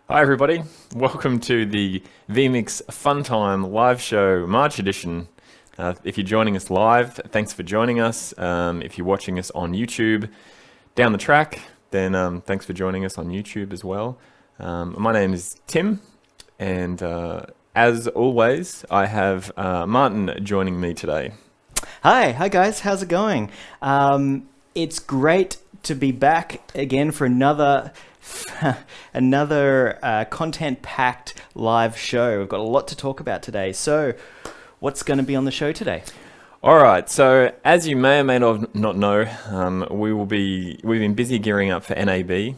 Hi everybody, welcome to the vMix Funtime live show March edition. If you're joining us live, thanks for joining us. If you're watching us on YouTube down the track, then thanks for joining us on YouTube as well. My name is Tim, and as always, I have Martin joining me today. Hi guys, how's it going? It's great to be back again for another content-packed live show. We've got a lot to talk about today. So, what's going to be on the show today? All right. So, as you may or may not know, we've been busy gearing up for NAB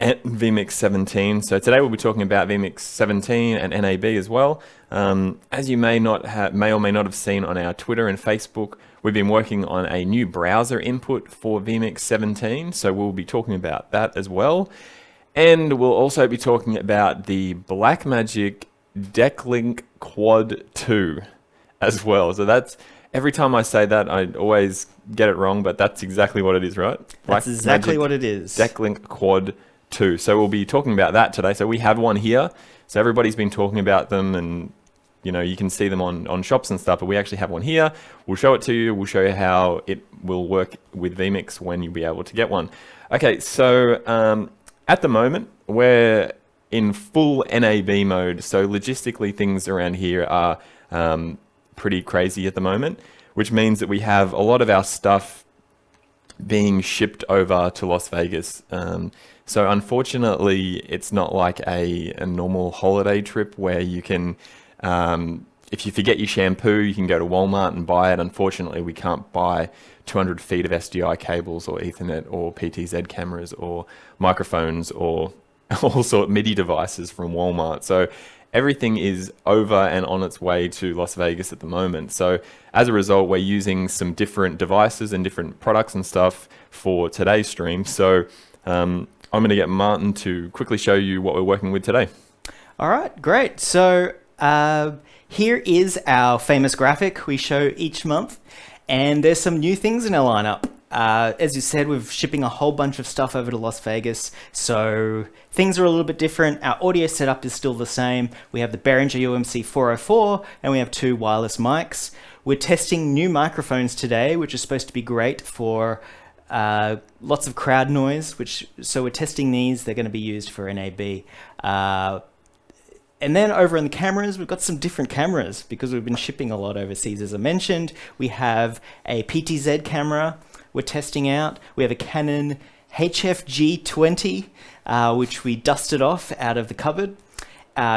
at vMix 17. So today we'll be talking about vMix 17 and NAB as well. As you may or may not have seen on our Twitter and Facebook, we've been working on a new browser input for vMix 17, so we'll be talking about that as well. And we'll also be talking about the Blackmagic Decklink Quad 2 as well. So that's, every time I say that, I always get it wrong, but that's exactly what it is, right? That's exactly what it is. Decklink Quad 2. So we'll be talking about that today. So we have one here. So everybody's been talking about them, and you know, you can see them on shops and stuff, but we actually have one here. We'll show it to you. We'll show you how it will work with vMix when you'll be able to get one. Okay, so at the moment, we're in full NAB mode. So logistically, things around here are pretty crazy at the moment, which means that we have a lot of our stuff being shipped over to Las Vegas. So unfortunately, it's not like a normal holiday trip where you can, if you forget your shampoo, you can go to Walmart and buy it. Unfortunately, we can't buy 200 feet of SDI cables or Ethernet or PTZ cameras or microphones or all sort of MIDI devices from Walmart. So everything is over and on its way to Las Vegas at the moment. So as a result, we're using some different devices and different products and stuff for today's stream. So I'm going to get Martin to quickly show you what we're working with today. All right, great. So here is our famous graphic we show each month, and there's some new things in our lineup. As you said, we're shipping a whole bunch of stuff over to Las Vegas, so things are a little bit different. Our audio setup is still the same. We have the Behringer UMC 404, and we have 2 wireless mics. We're testing new microphones today, which is supposed to be great for lots of crowd noise, so we're testing these. They're going to be used for NAB. And then over in the cameras, we've got some different cameras because we've been shipping a lot overseas, as I mentioned. We have a PTZ camera we're testing out. We have a Canon HFG20, which we dusted off out of the cupboard.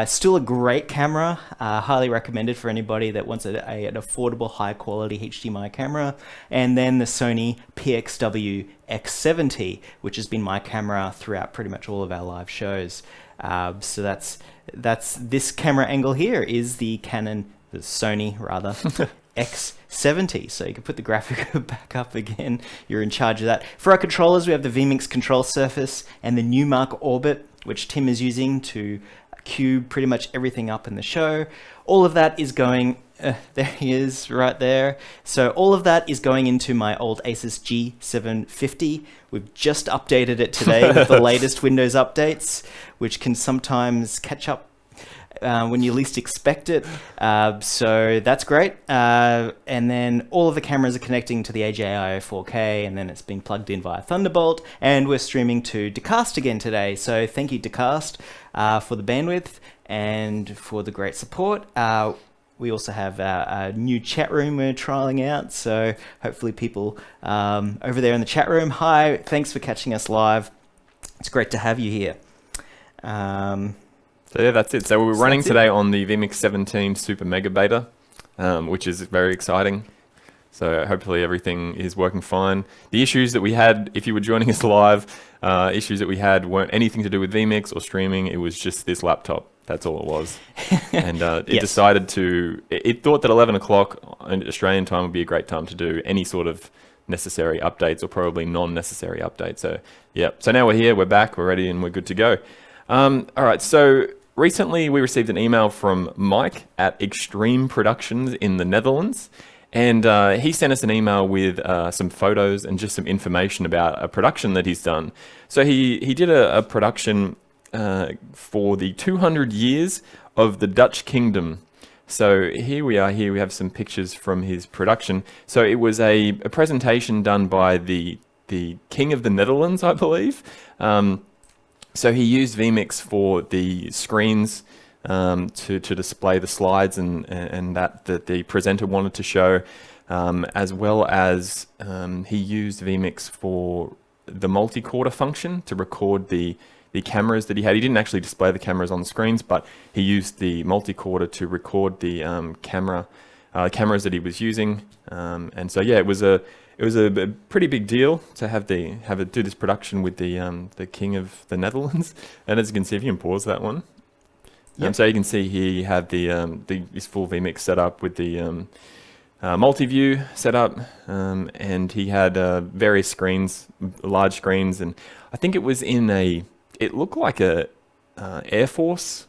Still a great camera, highly recommended for anybody that wants an affordable, high-quality HDMI camera. And then the Sony PXW X70, which has been my camera throughout pretty much all of our live shows. So that's this camera angle here is the Sony rather, X70. So you can put the graphic back up again. You're in charge of that. For our controllers, we have the vMix control surface and the Newmark Orbit, which Tim is using to cube pretty much everything up in the show. All of that is going, there he is right there. So all of that is going into my old Asus G750. We've just updated it today with the latest Windows updates, which can sometimes catch up when you least expect it. So that's great. And then all of the cameras are connecting to the AJIO 4K, and then it's being plugged in via Thunderbolt, and we're streaming to Decast again today. So thank you, Decast, for the bandwidth and for the great support. We also have a new chat room we're trialing out, so hopefully people over there in the chat room, hi, thanks for catching us live. It's great to have you here. So yeah, that's it. So we're running today on the vMix 17 Super Mega Beta, which is very exciting. So hopefully everything is working fine. The issues that we had, if you were joining us live, issues that we had weren't anything to do with vMix or streaming. It was just this laptop. That's all it was. And it decided to, it thought that 11 o'clock Australian time would be a great time to do any sort of necessary updates or probably non-necessary updates. So yeah, so now we're here, we're back, we're ready, and we're good to go. All right, so recently we received an email from Mike at Extreme Productions in the Netherlands. And he sent us an email with some photos and just some information about a production that he's done. So he did a production for the 200 years of the Dutch Kingdom. So here we are. Here we have some pictures from his production. So it was a presentation done by the King of the Netherlands, I believe. So he used vMix for the screens to display the slides and that the presenter wanted to show, as well as he used vMix for the multi-quarter function to record the cameras that he had. He didn't actually display the cameras on the screens, but he used the multi-quarter to record the cameras that he was using. And so yeah, it was a pretty big deal to have it do this production with the King of the Netherlands. And as you can see, if you can pause that one. Yep. So you can see here you have this full vMix setup with the multi-view setup, and he had various screens, large screens, and I think it was it looked like a Air Force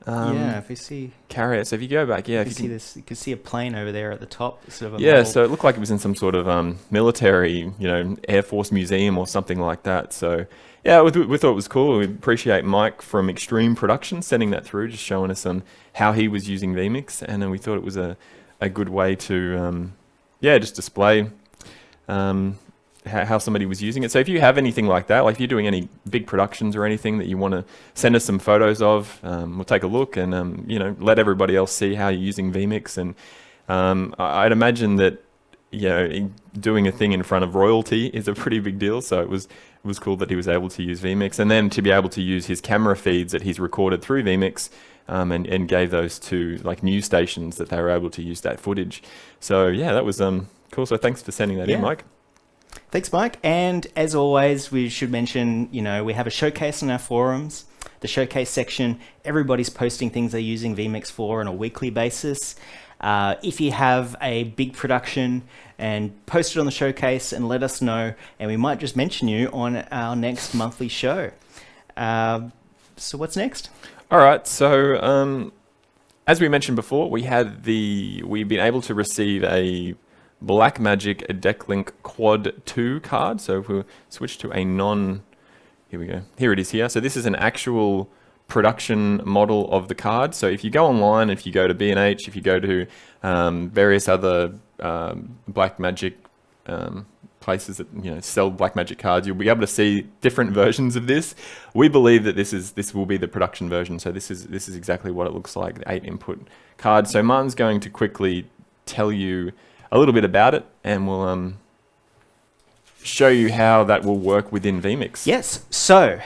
if you see carrier. So if you go back, you see this, you can see a plane over there at the top. Sort of so it looked like it was in some sort of military, Air Force museum or something like that. So yeah, we thought it was cool. We appreciate Mike from Extreme Productions sending that through, just showing us on how he was using vMix, and then we thought it was a good way to just display how somebody was using it. So if you have anything like that, like if you're doing any big productions or anything that you want to send us some photos of, we'll take a look and let everybody else see how you're using vMix. And I'd imagine that doing a thing in front of royalty is a pretty big deal. So it was cool that he was able to use vMix, and then to be able to use his camera feeds that he's recorded through vMix, and gave those to like news stations that they were able to use that footage. So yeah, that was cool. So thanks for sending that in, Mike. Thanks, Mike. And as always, we should mention, we have a showcase on our forums. The showcase section, everybody's posting things they're using vMix for on a weekly basis. If you have a big production, and post it on the showcase and let us know, and we might just mention you on our next monthly show. So what's next? All right. So as we mentioned before, we've been able to receive a Blackmagic Decklink Quad 2 card. So if we switch to a here we go. Here it is here. So this is an actual production model of the card. So if you go online, if you go to B&H, if you go to various other Blackmagic places that sell Blackmagic cards, you'll be able to see different versions of this. We believe that this will be the production version. So this is exactly what it looks like, the 8-input card. So Martin's going to quickly tell you a little bit about it, and we'll show you how that will work within vMix. Yes. So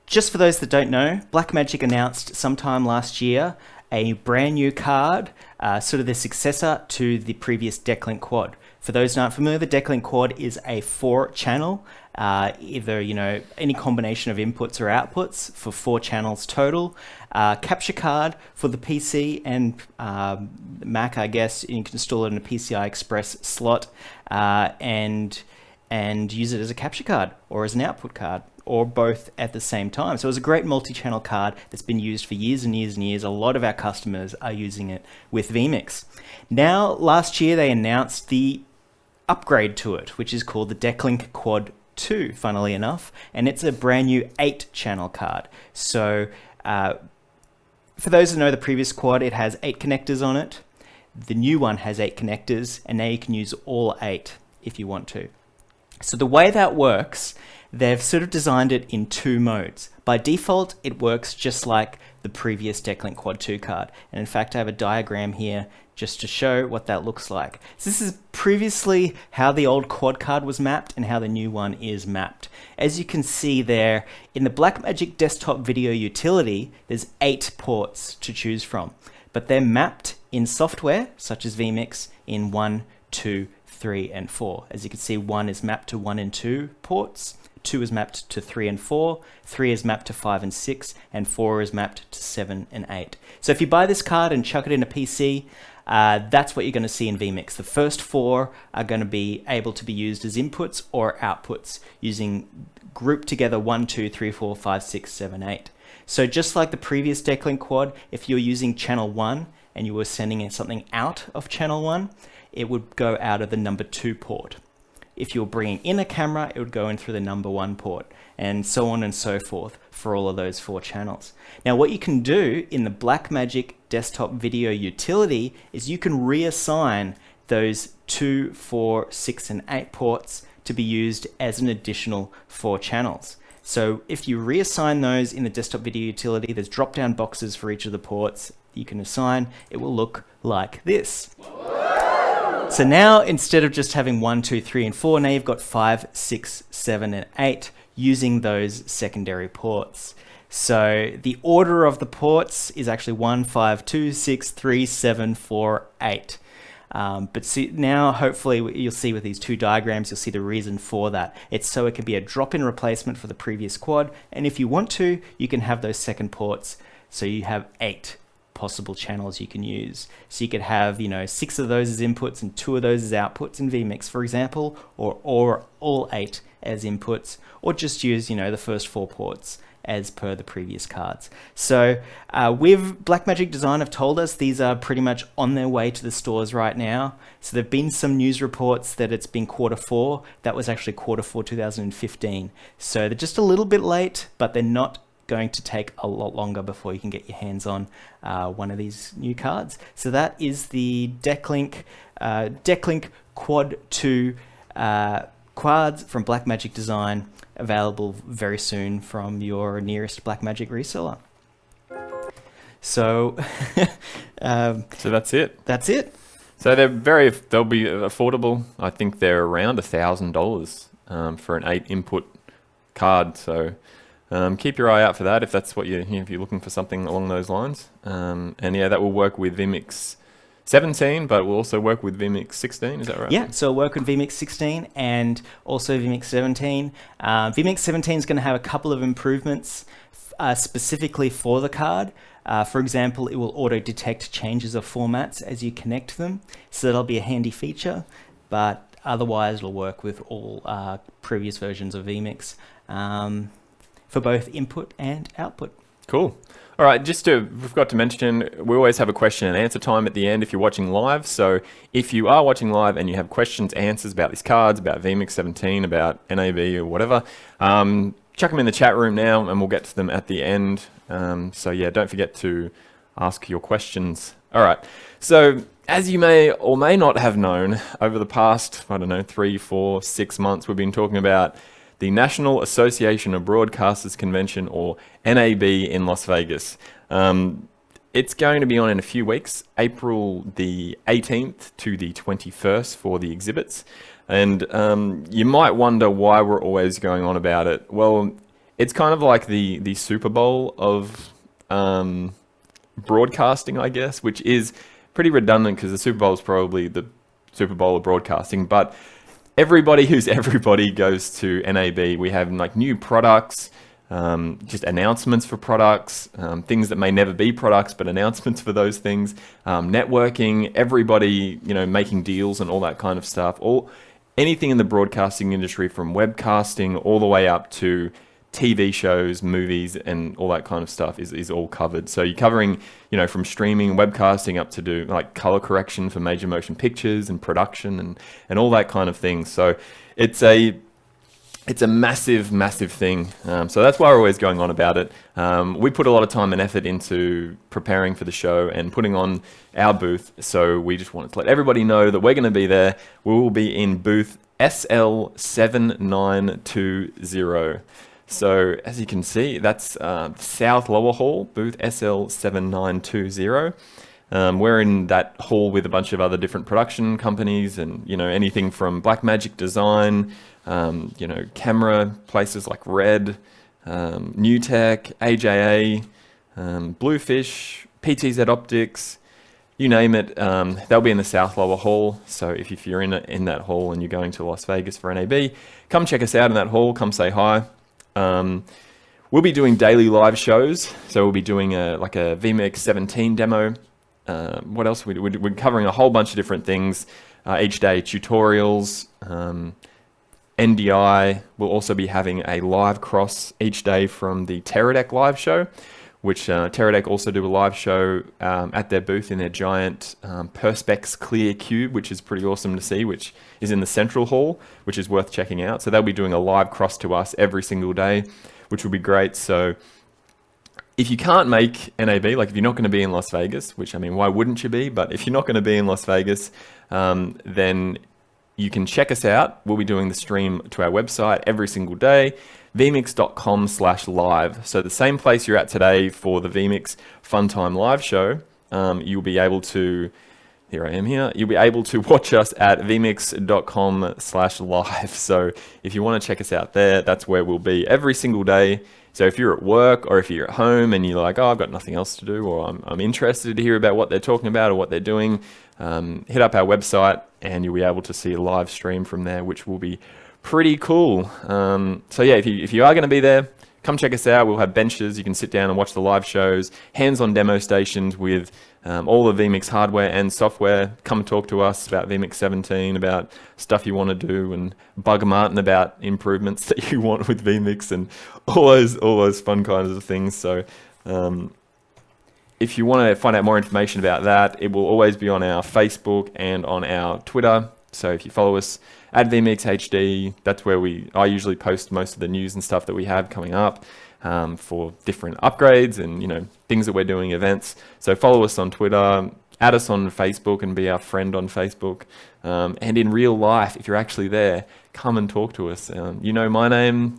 just for those that don't know, Blackmagic announced sometime last year a brand new card, sort of the successor to the previous Decklink Quad. For those not familiar, the Decklink Quad is a 4-channel, either any combination of inputs or outputs for 4 channels total. Capture card for the PC and Mac, I guess. You can install it in a PCI Express slot and use it as a capture card or as an output card, or both at the same time. So it's a great multi-channel card that's been used for years and years and years. A lot of our customers are using it with vMix. Now, last year they announced the upgrade to it, which is called the Decklink Quad 2, funnily enough, and it's a brand new 8-channel card. So for those who know the previous Quad, it has 8 connectors on it. The new one has 8 connectors, and now you can use all 8 if you want to. So the way that works, they've sort of designed it in 2 modes. By default, it works just like the previous Decklink Quad 2 card. And in fact, I have a diagram here just to show what that looks like. So this is previously how the old Quad card was mapped and how the new one is mapped. As you can see there, in the Blackmagic Desktop Video Utility, there's 8 ports to choose from. But they're mapped in software, such as vMix, in 1, 2, 3, and 4. As you can see, 1 is mapped to 1 and 2 ports. 2 is mapped to 3 and 4, 3 is mapped to 5 and 6, and 4 is mapped to 7 and 8. So if you buy this card and chuck it in a PC, that's what you're going to see in vMix. The first 4 are going to be able to be used as inputs or outputs using grouped together 1, 2, 3, 4, 5, 6, 7, 8. So just like the previous Decklink quad, if you're using channel 1 and you were sending something out of channel 1, it would go out of the number 2 port. If you're bringing in a camera, it would go in through the number 1 port, and so on and so forth for all of those 4 channels. Now what you can do in the Blackmagic desktop video utility is you can reassign those 2, 4, 6, and 8 ports to be used as an additional 4 channels. So if you reassign those in the desktop video utility, there's drop-down boxes for each of the ports you can assign. It will look like this. So now instead of just having 1, 2, 3, and 4, now you've got 5, 6, 7, and 8 using those secondary ports. So the order of the ports is actually 1, 5, 2, 6, 3, 7, 4, 8. But see, now hopefully you'll see with these 2 diagrams, you'll see the reason for that. It's so it can be a drop-in replacement for the previous quad. And if you want to, you can have those second ports. So you have 8 possible channels you can use. So you could have, 6 of those as inputs and 2 of those as outputs in vMix, for example, or all 8 as inputs, or just use, the first 4 ports as per the previous cards. So with Blackmagic Design have told us these are pretty much on their way to the stores right now. So there've been some news reports that it's been Q4. That was actually Q4 2015. So they're just a little bit late, but they're not going to take a lot longer before you can get your hands on one of these new cards. So that is the Decklink Quad 2 quads from Blackmagic Design, available very soon from your nearest Blackmagic reseller. So, so that's it. That's it. So they'll be affordable. I think they're around $1,000 for an 8 input card. So keep your eye out for that if that's what if you're looking for something along those lines. And yeah, that will work with vMix 17, but we'll also work with vMix 16, is that right? Yeah, so it'll work with vMix 16 and also vMix 17. vMix 17 is going to have a couple of improvements specifically for the card. For example, it will auto-detect changes of formats as you connect them, so that'll be a handy feature, but otherwise it'll work with all previous versions of vMix for both input and output. Cool. All right, we forgot to mention, we always have a question and answer time at the end if you're watching live. So if you are watching live and you have questions, answers about these cards, about vMix 17, about NAB or whatever, chuck them in the chat room now and we'll get to them at the end. So yeah, don't forget to ask your questions. All right, so as you may or may not have known, over the past, 3, 4, 6 months, we've been talking about the National Association of Broadcasters Convention, or NAB, in Las Vegas. It's going to be on in a few weeks, April the 18th to the 21st for the exhibits. And you might wonder why we're always going on about it. Well, it's kind of like the Super Bowl of broadcasting, I guess, which is pretty redundant because the Super Bowl is probably the Super Bowl of broadcasting. But everybody who's everybody goes to NAB. We have like new products, just announcements for products, things that may never be products, but announcements for those things, networking, everybody, making deals and all that kind of stuff. Anything in the broadcasting industry, from webcasting all the way up to TV shows, movies, and all that kind of stuff is all covered. So you're covering, from streaming, webcasting up to do like color correction for major motion pictures and production and all that kind of thing. So it's a massive, massive thing. So that's why we're always going on about it. We put a lot of time and effort into preparing for the show and putting on our booth. So we just wanted to let everybody know that we're going to be there. We will be in booth SL7920. So as you can see, that's South Lower Hall, booth SL7920. We're in that hall with a bunch of other different production companies and, anything from Blackmagic Design, camera places like Red, NewTek, AJA, Bluefish, PTZ Optics, you name it. They'll be in the South Lower Hall. So if you're in that hall and you're going to Las Vegas for NAB, come check us out in that hall, come say hi. We'll be doing daily live shows. So we'll be doing a vMix 17 demo. What else? We're covering a whole bunch of different things each day, tutorials, NDI. We'll also be having a live cross each day from the Teradek live show. which Teradek also do a live show at their booth in their giant Perspex clear cube, which is pretty awesome to see, which is in the central hall, which is worth checking out. So they'll be doing a live cross to us every single day, which will be great. So if you can't make NAB, like if you're not going to be in Las Vegas, which I mean, why wouldn't you be? But if you're not going to be in Las Vegas, then you can check us out. We'll be doing the stream to our website every single day, vmix.com/live. So the same place you're at today for the vMix Fun Time live show, you'll be able to, here I am here, you'll be able to watch us at vmix.com/live. So if you want to check us out there, that's where we'll be every single day. So if you're at work or if you're at home and you're like, oh, I've got nothing else to do, or I'm interested to hear about what they're talking about or what they're doing, hit up our website and you'll be able to see a live stream from there, which will be pretty cool. So yeah, if you are going to be there, come check us out. We'll have benches. You can sit down and watch the live shows, hands-on demo stations with all the vMix hardware and software. Come talk to us about vMix 17, about stuff you want to do, and bug Martin about improvements that you want with vMix and all those fun kinds of things. So if you want to find out more information about that, it will always be on our Facebook and on our Twitter. So if you follow us at vMixHD, that's where I usually post most of the news and stuff that we have coming up for different upgrades and things that we're doing, events. So follow us on Twitter, add us on Facebook and be our friend on Facebook. And in real life, if you're actually there, come and talk to us. You know my name,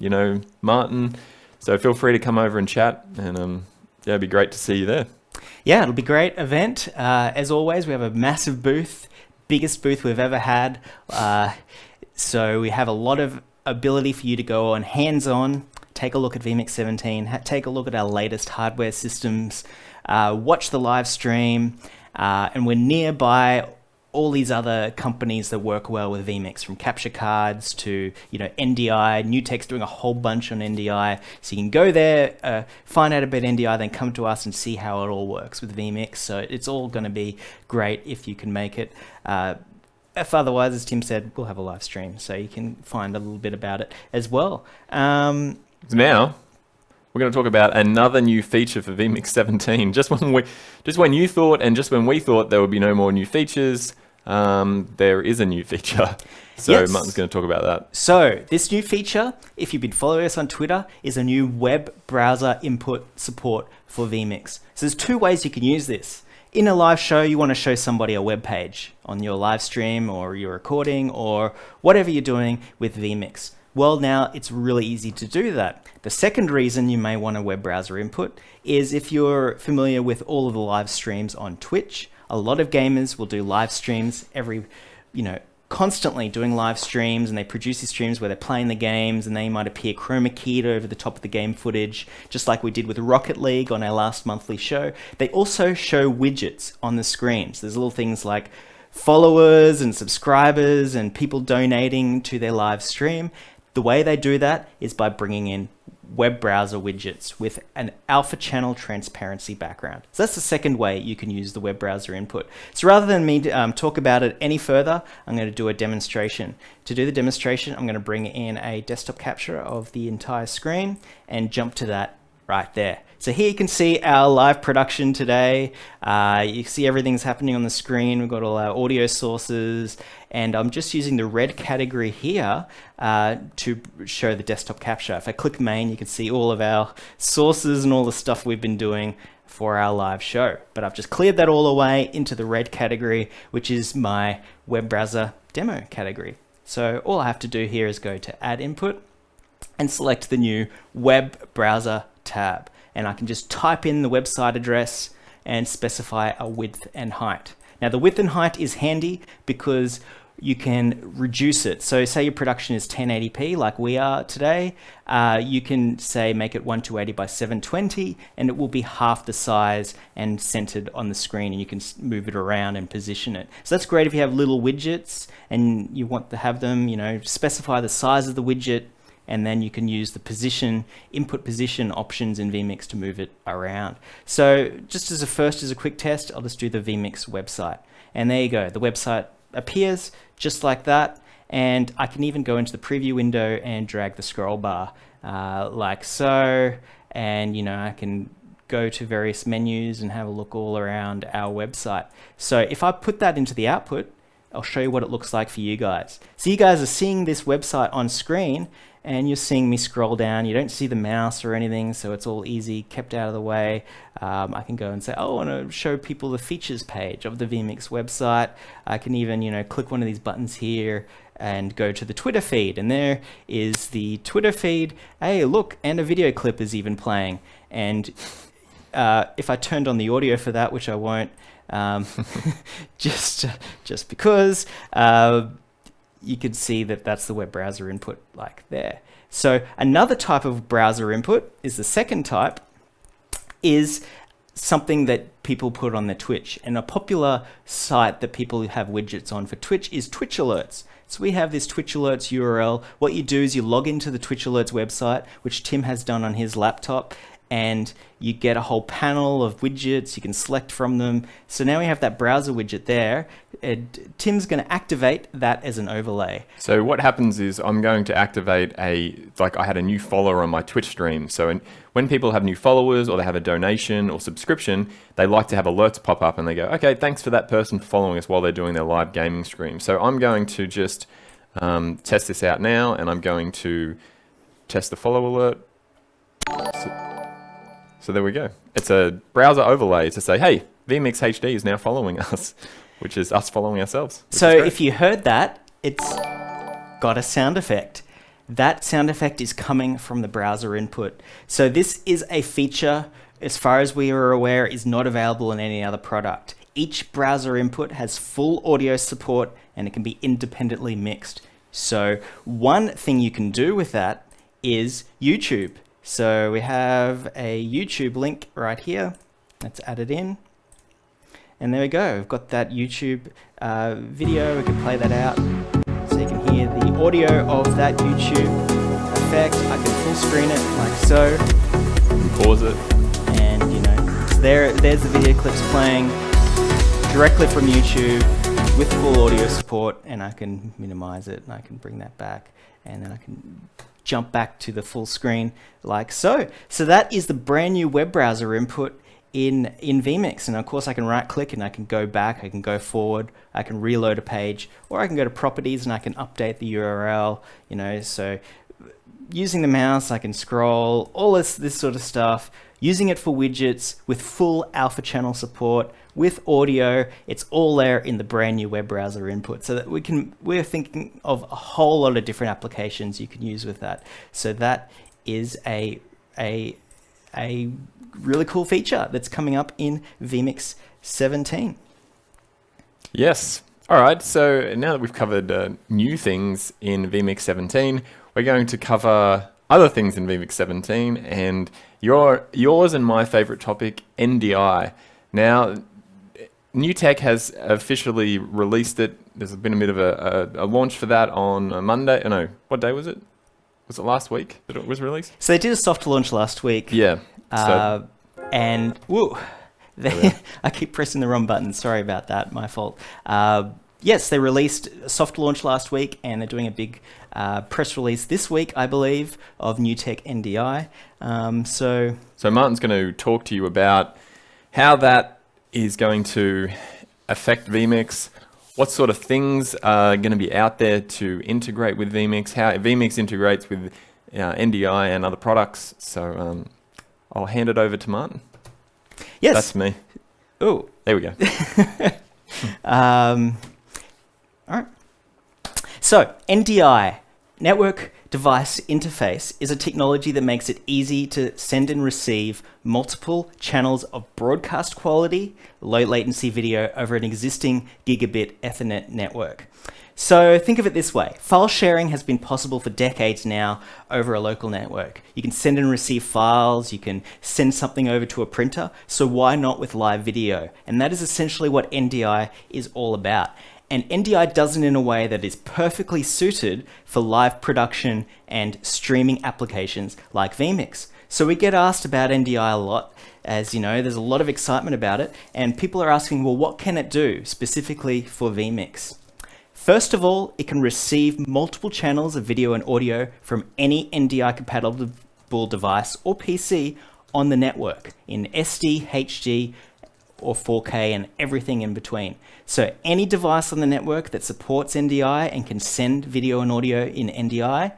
Martin. So feel free to come over and chat, and yeah, it'd be great to see you there. Yeah, it'll be a great event. As always, we have a massive booth, biggest booth we've ever had. So we have a lot of ability for you to go on hands-on, take a look at vMix 17, take a look at our latest hardware systems, watch the live stream, and we're nearby all these other companies that work well with vMix, from capture cards to NDI. NewTek's doing a whole bunch on NDI, so you can go there, find out about NDI, then come to us and see how it all works with vMix. So it's all going to be great if you can make it. If otherwise, as Tim said, we'll have a live stream, so you can find a little bit about it as well. Now we're going to talk about another new feature for vMix 17. Just when you thought, and just when we thought there would be no more new features, there is a new feature. So yes. Martin's going to talk about that. So this new feature, if you've been following us on Twitter, is a new web browser input support for vMix. So there's two ways you can use this. In a live show, you want to show somebody a web page on your live stream or your recording or whatever you're doing with vMix. Well, now it's really easy to do that. The second reason you may want a web browser input is if you're familiar with all of the live streams on Twitch. A lot of gamers will do live streams constantly doing live streams, and they produce these streams where they're playing the games and they might appear chroma keyed over the top of the game footage, just like we did with Rocket League on our last monthly show. They also show widgets on the screens. There's little things like followers and subscribers and people donating to their live stream. The way they do that is by bringing in web browser widgets with an alpha channel transparency background. So that's the second way you can use the web browser input. So rather than me talk about it any further, I'm going to do a demonstration. To do the demonstration, I'm going to bring in a desktop capture of the entire screen and jump to that right there. So here you can see our live production today. You see everything's happening on the screen. We've got all our audio sources, and I'm just using the red category here to show the desktop capture. If I click main, you can see all of our sources and all the stuff we've been doing for our live show. But I've just cleared that all away into the red category, which is my web browser demo category. So all I have to do here is go to add input and select the new web browser tab. And I can just type in the website address and specify a width and height. Now the width and height is handy because you can reduce it. So say your production is 1080p like we are today, you can say make it 1280 by 720 and it will be half the size and centered on the screen, and you can move it around and position it. So that's great if you have little widgets and you want to have them, specify the size of the widget, and then you can use the input position options in vMix to move it around. So just as a quick test, I'll just do the vMix website. And there you go, the website appears just like that. And I can even go into the preview window and drag the scroll bar like so. And I can go to various menus and have a look all around our website. So if I put that into the output, I'll show you what it looks like for you guys. So you guys are seeing this website on screen, and you're seeing me scroll down. You don't see the mouse or anything, so it's all easy, kept out of the way. I can go and say, oh, I want to show people the features page of the vMix website. I can even, click one of these buttons here and go to the Twitter feed, and there is the Twitter feed. Hey, look, and a video clip is even playing. And if I turned on the audio for that, which I won't, just because, you could see that that's the web browser input like there. So another type of browser input is the second type, is something that people put on their Twitch. And a popular site that people have widgets on for Twitch is Twitch Alerts. So we have this Twitch Alerts URL. What you do is you log into the Twitch Alerts website, which Tim has done on his laptop, and you get a whole panel of widgets. You can select from them. So now we have that browser widget there. And Tim's going to activate that as an overlay. So what happens is I'm going to activate I had a new follower on my Twitch stream. So when people have new followers or they have a donation or subscription, they like to have alerts pop up and they go, okay, thanks for that person following us while they're doing their live gaming stream. So I'm going to just test this out now, and I'm going to test the follow alert. So there we go. It's a browser overlay to say, hey, vMix HD is now following us, which is us following ourselves. So if you heard that, it's got a sound effect. That sound effect is coming from the browser input. So this is a feature, as far as we are aware, is not available in any other product. Each browser input has full audio support, and it can be independently mixed. So one thing you can do with that is YouTube. So we have a YouTube link right here. Let's add it in. And there we go. We've got that YouTube video. We can play that out so you can hear the audio of that YouTube effect. I can full screen it like so. Pause it. And so there's the video clips playing directly from YouTube with full audio support, and I can minimize it and I can bring that back, and then I can jump back to the full screen like so. So that is the brand new web browser input in vMix. And of course I can right click and I can go back, I can go forward, I can reload a page, or I can go to properties and I can update the URL, so using the mouse I can scroll, all this sort of stuff, using it for widgets with full alpha channel support, with audio. It's all there in the brand new web browser input, so that we're thinking of a whole lot of different applications you can use with that. So that is a really cool feature that's coming up in vMix 17. Yes. All right. So now that we've covered new things in vMix 17, we're going to cover other things in vMix 17, and yours and my favorite topic, NDI. Now, NewTek has officially released it. There's been a bit of a launch for that on Monday. No, what day was it? Was it last week that it was released? So they did a soft launch last week. Yeah. And woo, I keep pressing the wrong button. Sorry about that. My fault. Yes, they released a soft launch last week, and they're doing a big press release this week, I believe, of NewTek NDI. So Martin's going to talk to you about how that is going to affect vMix, what sort of things are going to be out there to integrate with vMix, how vMix integrates with NDI and other products. So I'll hand it over to Martin. Yes. That's me. Oh. There we go. All right. So NDI, Network Device Interface, is a technology that makes it easy to send and receive multiple channels of broadcast quality, low latency video over an existing gigabit Ethernet network. So think of it this way. File sharing has been possible for decades now over a local network. You can send and receive files, you can send something over to a printer, so why not with live video? And that is essentially what NDI is all about. And NDI does it in a way that is perfectly suited for live production and streaming applications like vMix. So we get asked about NDI a lot, as you know, there's a lot of excitement about it, and people are asking, well, what can it do specifically for vMix? First of all, it can receive multiple channels of video and audio from any NDI compatible device or PC on the network in SD, HD, or 4K and everything in between. So any device on the network that supports NDI and can send video and audio in NDI,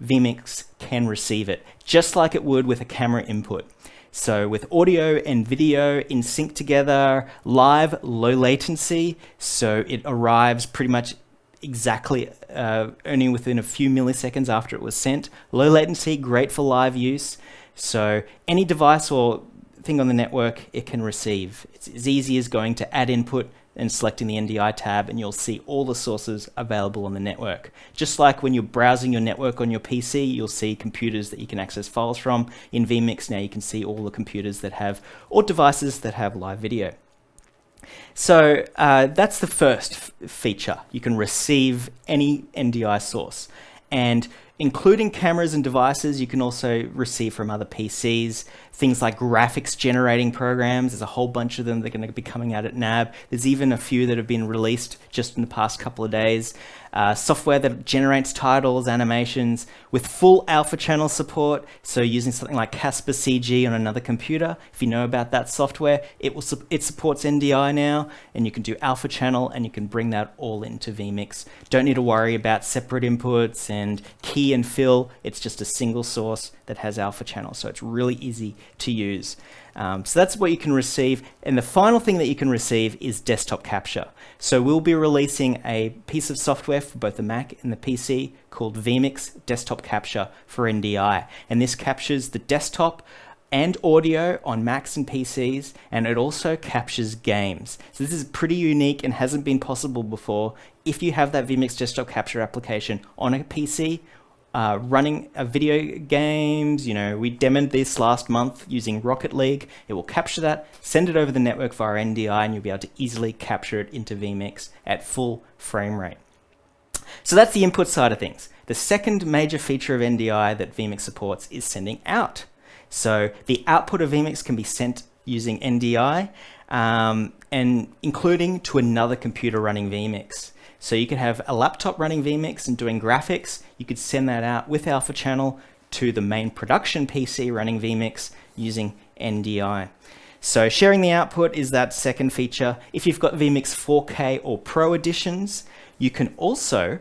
vMix can receive it, just like it would with a camera input. So with audio and video in sync together, live, low latency, so it arrives pretty much exactly only within a few milliseconds after it was sent. Low latency, great for live use. So any device or thing on the network, it can receive. It's as easy as going to add input and selecting the NDI tab, and you'll see all the sources available on the network. Just like when you're browsing your network on your PC, you'll see computers that you can access files from. In vMix now you can see all the computers that have, or devices that have live video. So that's the first feature. You can receive any NDI source. And including cameras and devices, you can also receive from other PCs, things like graphics generating programs. There's a whole bunch of them that are going to be coming out at NAB. There's even a few that have been released just in the past couple of days. Software that generates titles, animations with full alpha channel support. So using something like Casper CG on another computer, if you know about that software, it supports NDI now, and you can do alpha channel and you can bring that all into vMix. Don't need to worry about separate inputs and key and fill. It's just a single source that has alpha channel, so it's really easy to use. So that's what you can receive. And the final thing that you can receive is desktop capture. So we'll be releasing a piece of software for both the Mac and the PC called vMix Desktop Capture for NDI. And this captures the desktop and audio on Macs and PCs, and it also captures games. So this is pretty unique and hasn't been possible before. If you have that vMix Desktop Capture application on a PC, running video games, we demoed this last month using Rocket League. It will capture that, send it over the network via NDI, and you'll be able to easily capture it into vMix at full frame rate. So that's the input side of things. The second major feature of NDI that vMix supports is sending out. So the output of vMix can be sent using NDI, and including to another computer running vMix. So you could have a laptop running vMix and doing graphics. You could send that out with alpha channel to the main production PC running vMix using NDI. So sharing the output is that second feature. If you've got vMix 4K or Pro editions, you can also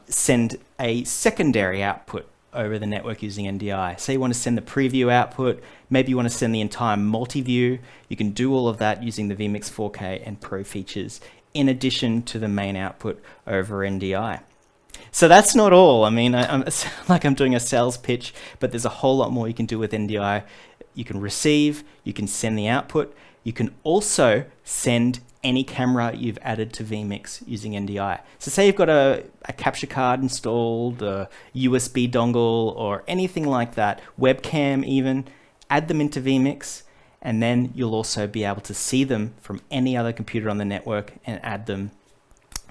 send a secondary output over the network using NDI. Say you want to send the preview output, maybe you want to send the entire multi-view. You can do all of that using the vMix 4K and Pro features, in addition to the main output over NDI. So that's not all. I mean, I sound like I'm doing a sales pitch, but there's a whole lot more you can do with NDI. You can receive, you can send the output, you can also send any camera you've added to vMix using NDI. So say you've got a capture card installed, a USB dongle, or anything like that, webcam even, add them into vMix, and then you'll also be able to see them from any other computer on the network and add them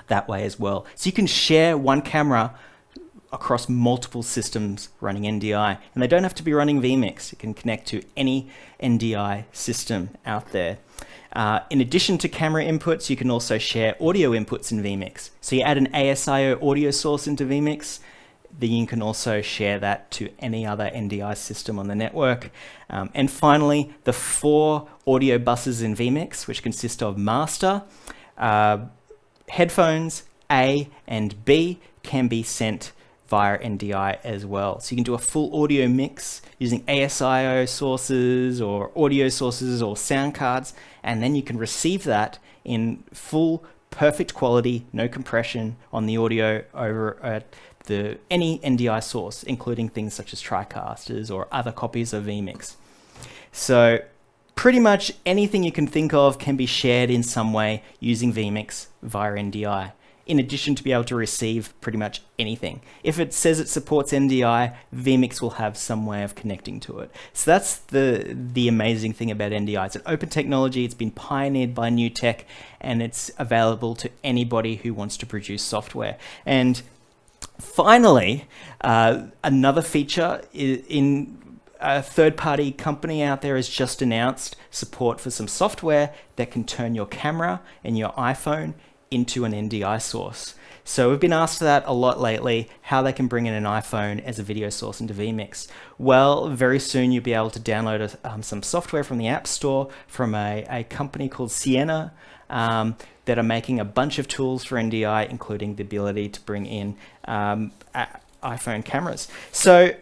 that way as well. So you can share one camera across multiple systems running NDI, and they don't have to be running vMix. It can connect to any NDI system out there. In addition to camera inputs, you can also share audio inputs in vMix. So you add an ASIO audio source into vMix, then you can also share that to any other NDI system on the network. And finally, the 4 audio buses in vMix, which consist of master, headphones, A and B, can be sent via NDI as well. So you can do a full audio mix using ASIO sources or audio sources or sound cards, and then you can receive that in full, perfect quality, no compression on the audio over at any NDI source, including things such as TriCasters or other copies of vMix. So pretty much anything you can think of can be shared in some way using vMix via NDI, in addition to be able to receive pretty much anything. If it says it supports NDI, vMix will have some way of connecting to it. So that's the amazing thing about NDI. It's an open technology, it's been pioneered by NewTek, and it's available to anybody who wants to produce software. And finally, another feature in a third-party company out there has just announced support for some software that can turn your camera and your iPhone into an NDI source. So we've been asked that a lot lately, how they can bring in an iPhone as a video source into vMix. Well, very soon you'll be able to download some software from the App Store from a company called Sienna that are making a bunch of tools for NDI, including the ability to bring in iPhone cameras. So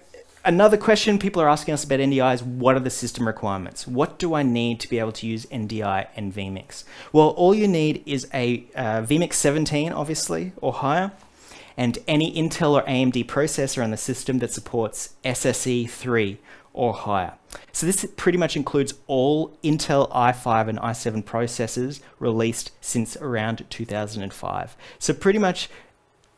another question people are asking us about NDI is, what are the system requirements? What do I need to be able to use NDI and vMix? Well, all you need is a vMix 17, obviously, or higher, and any Intel or AMD processor on the system that supports SSE 3 or higher. So this pretty much includes all Intel i5 and i7 processors released since around 2005. So pretty much,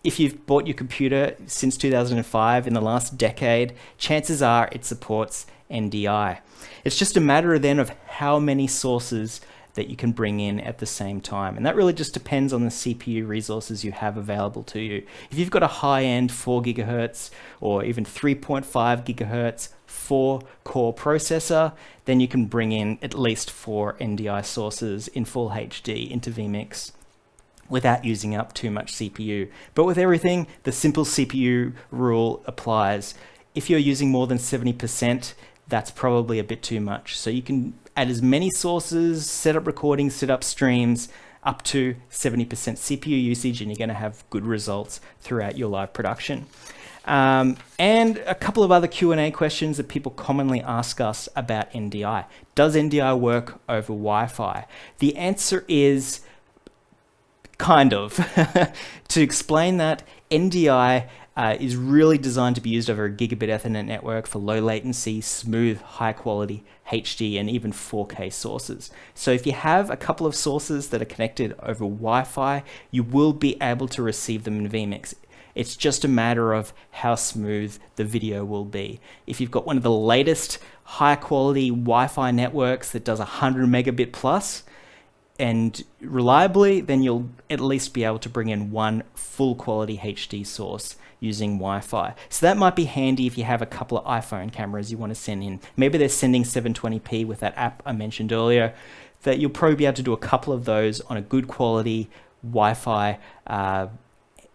if you've bought your computer since 2005 in the last decade, chances are it supports NDI. It's just a matter then of how many sources that you can bring in at the same time. And that really just depends on the CPU resources you have available to you. If you've got a high-end 4 gigahertz or even 3.5 gigahertz 4-core processor, then you can bring in at least 4 NDI sources in full HD into vMix without using up too much CPU. But with everything, the simple CPU rule applies. If you're using more than 70%, that's probably a bit too much. So you can add as many sources, set up recordings, set up streams, up to 70% CPU usage, and you're going to have good results throughout your live production. And a couple of other Q&A questions that people commonly ask us about NDI. Does NDI work over Wi-Fi? The answer is kind of. To explain that, NDI is really designed to be used over a gigabit Ethernet network for low latency, smooth, high quality HD and even 4K sources. So if you have a couple of sources that are connected over Wi-Fi, you will be able to receive them in vMix. It's just a matter of how smooth the video will be. If you've got one of the latest high quality Wi-Fi networks that does 100 megabit plus and reliably, then you'll at least be able to bring in one full quality HD source using Wi-Fi. So that might be handy if you have a couple of iPhone cameras you want to send in. Maybe they're sending 720p with that app I mentioned earlier, that you'll probably be able to do a couple of those on a good quality Wi-Fi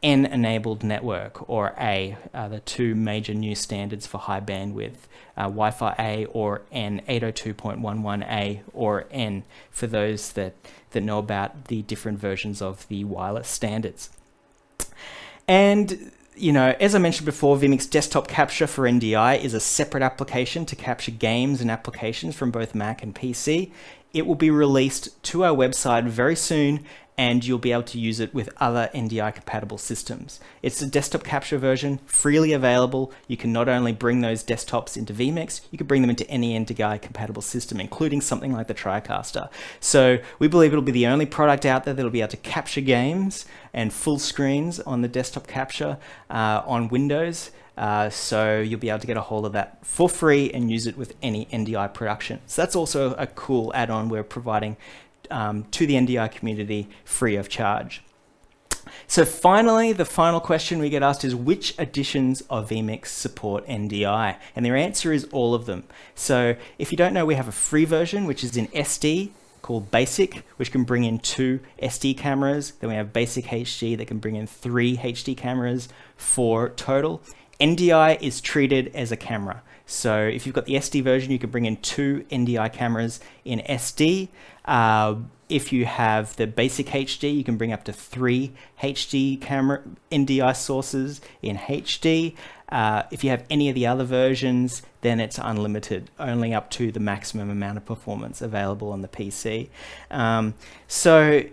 N-enabled network, or A, the two major new standards for high bandwidth, Wi-Fi A or N, 802.11a or N, for those that know about the different versions of the wireless standards. And you know, as I mentioned before, vMix Desktop Capture for NDI is a separate application to capture games and applications from both Mac and PC. It will be released to our website very soon, and you'll be able to use it with other NDI compatible systems. It's a desktop capture version, freely available. You can not only bring those desktops into vMix, you can bring them into any NDI compatible system, including something like the TriCaster. So we believe it'll be the only product out there that'll be able to capture games and full screens on the desktop capture on Windows. So you'll be able to get a hold of that for free and use it with any NDI production. So that's also a cool add-on we're providing to the NDI community free of charge. So finally, the final question we get asked is, which editions of vMix support NDI? And their answer is all of them. So if you don't know, we have a free version, which is in SD, called Basic, which can bring in 2 SD cameras. Then we have Basic HD that can bring in 3 HD cameras, 4 total. NDI is treated as a camera. So if you've got the SD version, you can bring in 2 NDI cameras in SD. If you have the Basic HD, you can bring up to 3 HD camera NDI sources in HD. If you have any of the other versions, then it's unlimited, only up to the maximum amount of performance available on the PC. So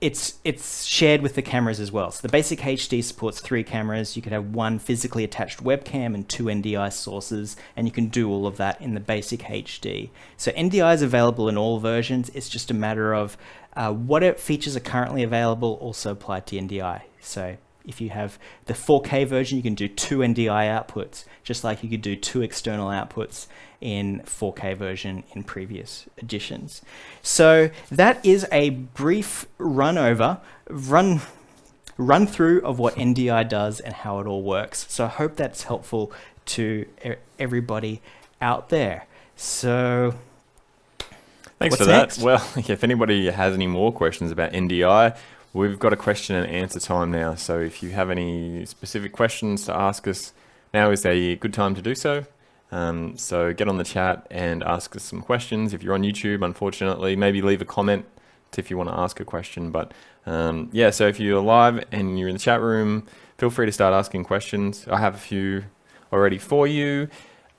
it's shared with the cameras as well. So the Basic HD supports 3 cameras. You could have 1 physically attached webcam and 2 NDI sources, and you can do all of that in the Basic HD. So NDI is available in all versions. It's just a matter of what features are currently available also apply to NDI. So if you have the 4K version, you can do 2 NDI outputs, just like you could do 2 external outputs in 4K version in previous editions. So that is a brief run through of what NDI does and how it all works. So I hope that's helpful to everybody out there. So thanks for that. Next? Well, if anybody has any more questions about NDI, we've got a question and answer time now. So if you have any specific questions to ask us, now is a good time to do so. So get on the chat and ask us some questions. If you're on YouTube, unfortunately, maybe leave a comment if you want to ask a question. But yeah, so if you're live and you're in the chat room, feel free to start asking questions. I have a few already for you.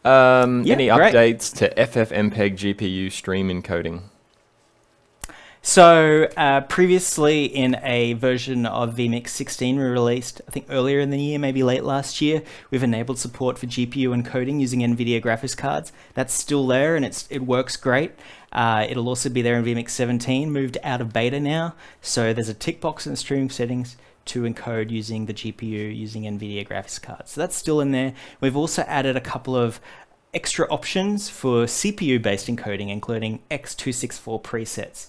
Any updates to FFmpeg GPU stream encoding? So previously in a version of vMix 16 we released, I think earlier in the year, maybe late last year, we've enabled support for GPU encoding using NVIDIA graphics cards. That's still there and it works great. It'll also be there in vMix 17, moved out of beta now. So there's a tick box in the stream settings to encode using the GPU using NVIDIA graphics cards. So that's still in there. We've also added a couple of extra options for CPU-based encoding, including X264 presets.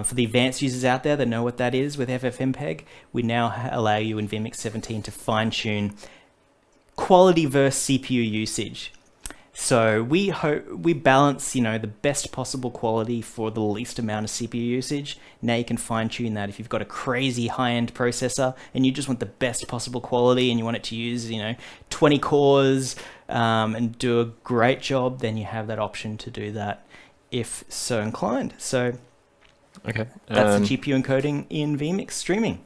For the advanced users out there that know what that is with FFmpeg, we now allow you in vMix 17 to fine-tune quality versus CPU usage. So we balance, the best possible quality for the least amount of CPU usage. Now you can fine-tune that. If you've got a crazy high-end processor and you just want the best possible quality and you want it to use, 20 cores and do a great job, then you have that option to do that if so inclined. So okay, that's the GPU encoding in vMix streaming.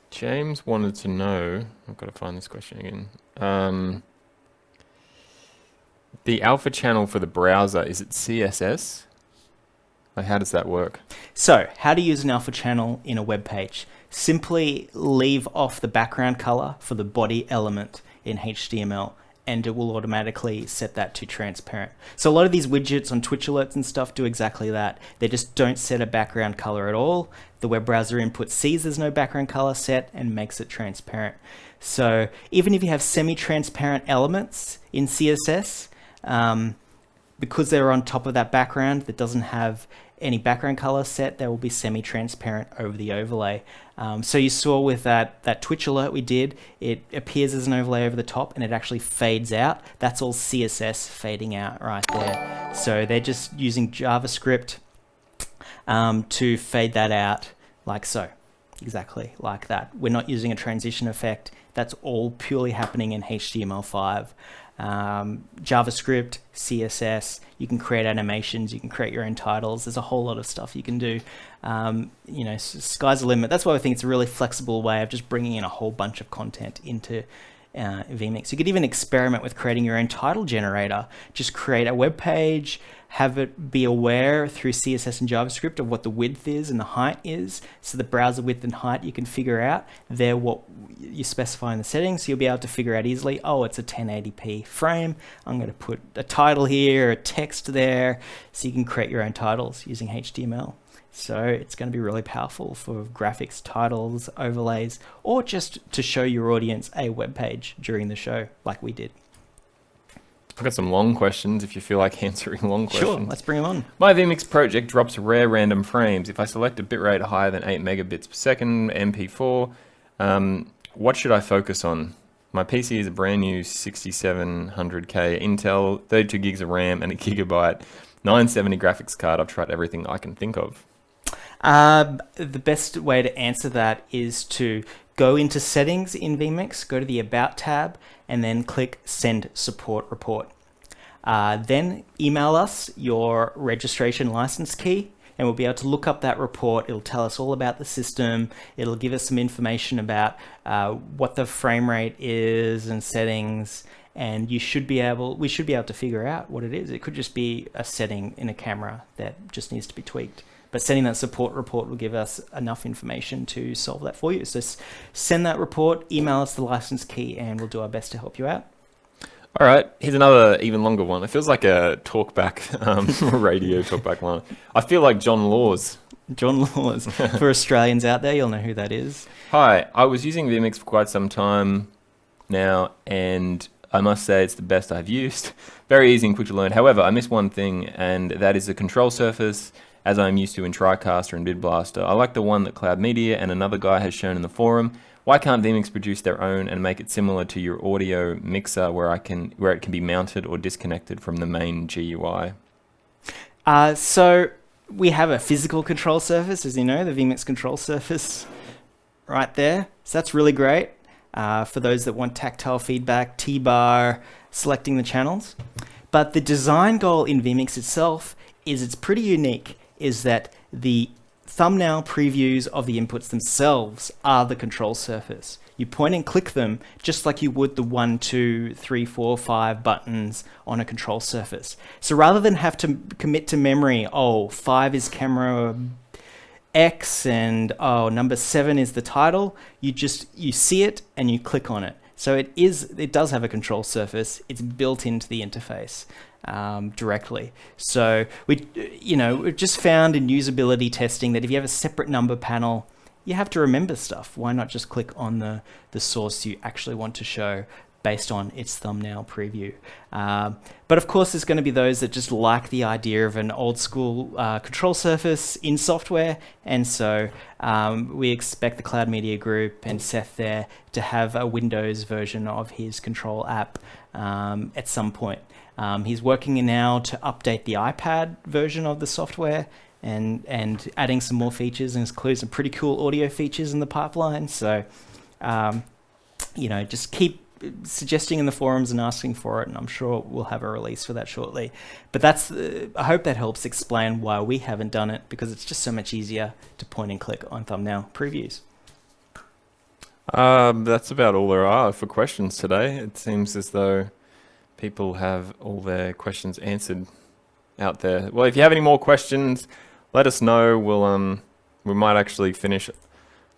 James wanted to know, I've got to find this question again. The alpha channel for the browser, is it CSS? Like, how does that work? So, how to use an alpha channel in a web page. Simply leave off the background color for the body element in HTML, and it will automatically set that to transparent. So a lot of these widgets on Twitch alerts and stuff do exactly that. They just don't set a background color at all. The web browser input sees there's no background color set and makes it transparent. So even if you have semi-transparent elements in CSS, because they're on top of that background that doesn't have any background color set, they will be semi-transparent over the overlay. So you saw with that Twitch alert we did, it appears as an overlay over the top and it actually fades out. That's all CSS fading out right there. So they're just using JavaScript to fade that out like so. Exactly like that. We're not using a transition effect. That's all purely happening in HTML5. JavaScript, CSS, you can create animations, you can create your own titles. There's a whole lot of stuff you can do. Sky's the limit. That's why I think it's a really flexible way of just bringing in a whole bunch of content into vMix. You could even experiment with creating your own title generator. Just create a web page, have it be aware through CSS and JavaScript of what the width is and the height is. So the browser width and height you can figure out. They're what you specify in the settings. So you'll be able to figure out easily, oh, it's a 1080p frame. I'm going to put a title here, a text there. So you can create your own titles using HTML. So it's going to be really powerful for graphics, titles, overlays, or just to show your audience a web page during the show like we did. I've got some long questions if you feel like answering long questions. Sure, let's bring them on. My vMix project drops rare random frames. If I select a bitrate higher than 8 megabits per second, MP4, what should I focus on? My PC is a brand new 6700K Intel, 32 gigs of RAM and a gigabyte 970 graphics card. I've tried everything I can think of. The best way to answer that is to go into settings in vMix, go to the About tab, and then click Send Support Report. Then email us your registration license key, and we'll be able to look up that report. It'll tell us all about the system. It'll give us some information about what the frame rate is and settings, and we should be able to figure out what it is. It could just be a setting in a camera that just needs to be tweaked. But sending that support report will give us enough information to solve that for you. So send that report, email us the license key, and we'll do our best to help you out. All right, here's another even longer one. It feels like a talkback, radio talkback one. I feel like John Laws. John Laws. For Australians out there, you'll know who that is. Hi, I was using vMix for quite some time now, and I must say it's the best I've used. Very easy and quick to learn. However, I miss one thing, and that is the control surface, as I'm used to in TriCaster and BidBlaster. I like the one that Cloud Media and another guy has shown in the forum. Why can't vMix produce their own and make it similar to your audio mixer where it can be mounted or disconnected from the main GUI? So we have a physical control surface, as you know, the vMix control surface right there. So that's really great for those that want tactile feedback, T-bar, selecting the channels. But the design goal in vMix itself is it's pretty unique, is that the thumbnail previews of the inputs themselves are the control surface. You point and click them just like you would the 1, 2, 3, 4, 5 buttons on a control surface. So rather than have to commit to memory, 5 is camera X and number 7 is the title, you see it and you click on it. So it does have a control surface. It's built into the interface directly. So we've just found in usability testing that if you have a separate number panel, you have to remember stuff. Why not just click on the source you actually want to show based on its thumbnail preview? But of course, there's going to be those that just like the idea of an old school control surface in software. And so we expect the Cloud Media Group and Seth there to have a Windows version of his control app at some point. He's working now to update the iPad version of the software and adding some more features, and includes some pretty cool audio features in the pipeline. So, just keep suggesting in the forums and asking for it, and I'm sure we'll have a release for that shortly. But I hope that helps explain why we haven't done it, because it's just so much easier to point and click on thumbnail previews. That's about all there are for questions today. It seems as though people have all their questions answered out there. Well, if you have any more questions, let us know. We might actually finish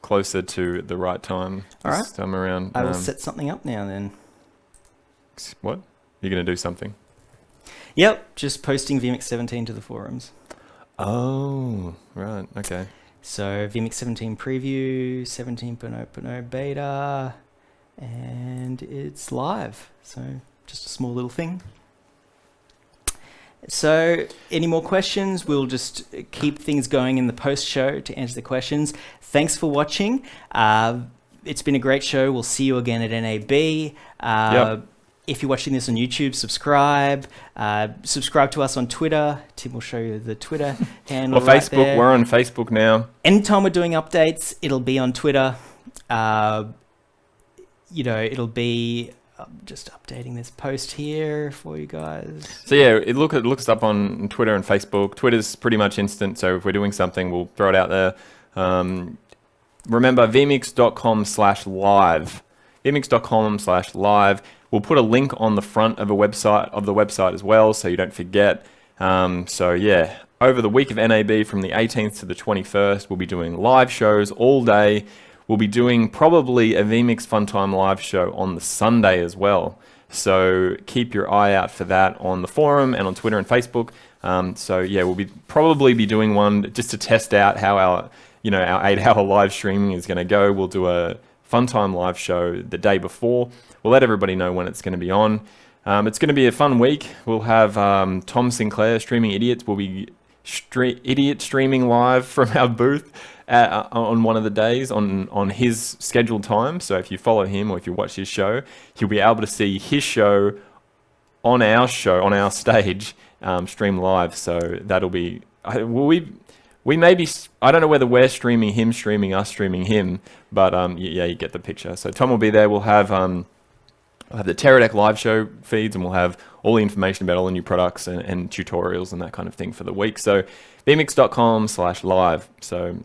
closer to the right time this time around. I will set something up now then. What? You're going to do something? Yep, just posting vMix 17 to the forums. Oh, right. Okay. So vMix 17 preview, 17.0.0 beta, and it's live. So just a small little thing. So any more questions? We'll just keep things going in the post-show to answer the questions. Thanks for watching. It's been a great show. We'll see you again at NAB. Yep. If you're watching this on YouTube, subscribe. Subscribe to us on Twitter. Tim will show you the Twitter handle. Or Facebook. There. We're on Facebook now. Anytime we're doing updates, it'll be on Twitter. It'll be... I'm just updating this post here for you guys. So yeah, look us up on Twitter and Facebook. Twitter's pretty much instant, so if we're doing something, we'll throw it out there. Remember, vmix.com/live. vmix.com/live. We'll put a link on the front of the website as well, so you don't forget. So yeah, over the week of NAB from the 18th to the 21st, we'll be doing live shows all day. We'll be doing probably a vMix Funtime live show on the Sunday as well. So keep your eye out for that on the forum and on Twitter and Facebook. So yeah, we'll probably be doing one just to test out how our 8-hour live streaming is going to go. We'll do a Funtime live show the day before. We'll let everybody know when it's going to be on. It's going to be a fun week. We'll have Tom Sinclair, Streaming Idiots. We'll be idiot streaming live from our booth on one of the days on his scheduled time. So if you follow him or if you watch his show, you'll be able to see his show on our stage, stream live. So that'll be, we may be, I don't know whether we're streaming him, streaming us, streaming him, but yeah, you get the picture. So Tom will be there. We'll have the Teradek live show feeds, and we'll have all the information about all the new products and tutorials and that kind of thing for the week. So vmix.com/live. So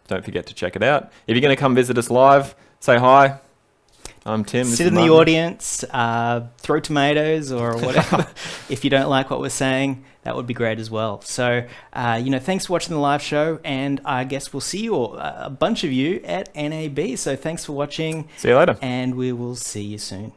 don't forget to check it out. If you're going to come visit us live, say hi. I'm Tim. Sit in the audience, throw tomatoes or whatever. If you don't like what we're saying, that would be great as well. So, thanks for watching the live show, and I guess we'll see you all, a bunch of you at NAB. So thanks for watching. See you later. And we will see you soon.